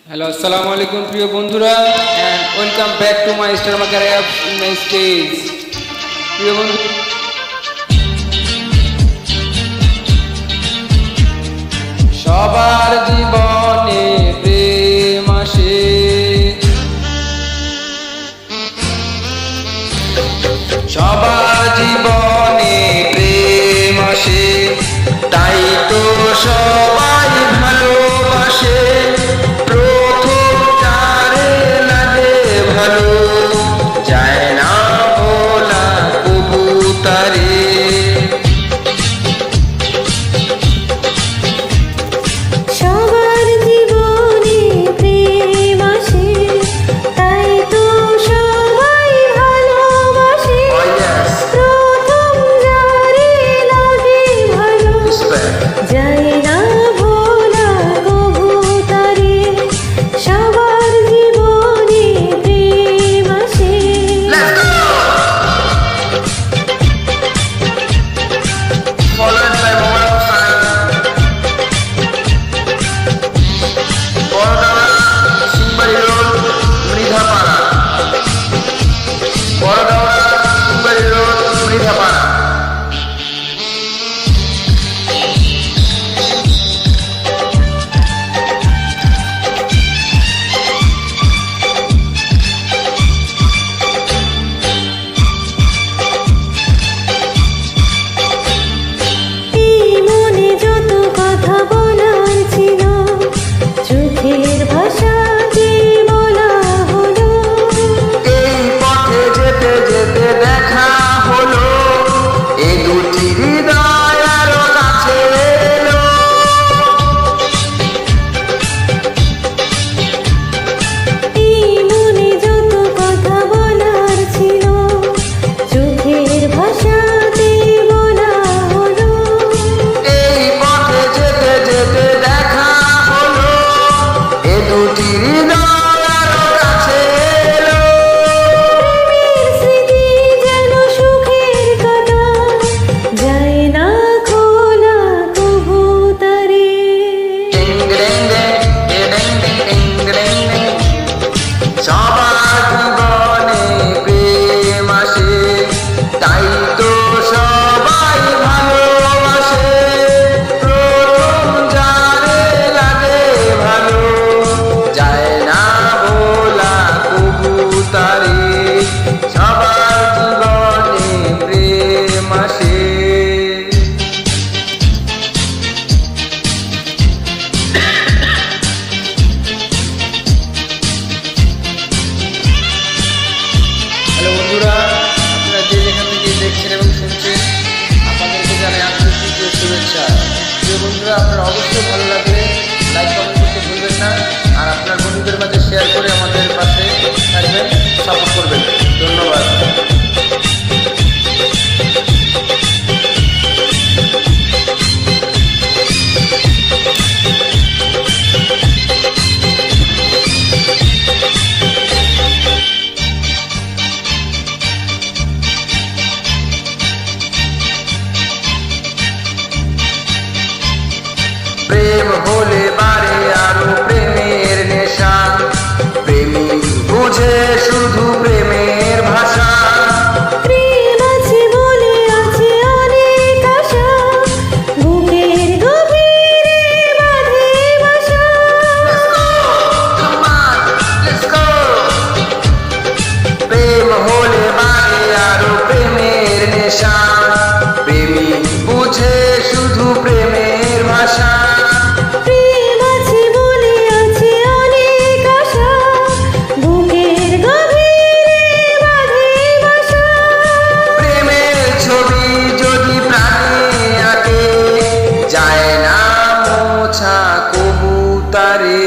Hello, আসসালামু আলাইকুম প্রিয় বন্ধুরা, and welcome back to my star marker app in my stage. প্রিয় বন্ধু, সবার জীবনে প্রেম আসে, সবার জীবনে প্রেম আসে, তাই তো সবাই ভালোবাসে। প্রথম যারে লাগে ভালো, যায় না বলা কবু তারে। সবার জীবনে প্রেম আসে, তাই তো সবাই ভালোবাসে। প্রথম যারে লাগে ভালো, যায় না ভোলা কবু তারে। সবার জীবনে প্রেম আসে। Followed by moment of silence. Baradawa Singbari road, Mridhapara. Baradawa Singbari road, Mridhapara. এই মনে যত কথা বলার ছিল, চোখের ভাষাতে বলা হলো। এই পথে যেতে যেতে দেখা হলো, এই দুটি হৃদয় আরো কাছে এলো। এই মনে যত কথা বলার ছিল, চোখের ভাষাতে বলা হলো। এই পথে যেতে যেতে দেখা হলো, এ দুটি হৃদয় আরো কাছে এলো। প্রেমের স্মৃতি যেন সুখের কথা, যায় না খোলা কবু তারে। Ding ding ding, ding ding ding ding. সবার জীবনে প্রেম আসে, তাই তো সবাই ভালোবাসে। প্রথম যারে লাগে ভালো, যায় না বলা কবু তারে। সবার জীবনে প্রেম আসে। হ্যালো বন্ধুরা, আপনারা যে যেখান থেকে দেখছেন এবং শুনছেন, আপনাদেরকে জানাই আন্তরিক শুভেচ্ছা। প্রিয় বন্ধুরা, আপনারা অবশ্যই ভালো লাগলে লাইক কমেন্ট করতে ভুলবেন না, আর আপনার বন্ধুদের মাঝে শেয়ার করে আমাদের পাশে থাকবেন, সাপোর্ট করবেন। ধন্যবাদ। প্রেম হলে বারে আরো প্রেমের নেশা, প্রেমিক বুঝে শুধু প্রেমের ভাষা। প্রেম আছে বলে আছে অনেক আশা, বুকের গভীরে বাঁধে বাসা। Come on, let's go. প্রেম হলে বারে আরো প্রেমের নেশা, প্রেমিক বুঝে শুধু প্রেমের ভাষা। প্রেম আছে বলে আছে অনেক আশা, বুকের গভীরে বাঁধে বাসা। প্রেমের ছবি যদি প্রাণে আঁকে, যায় না মোছা কবু তারে।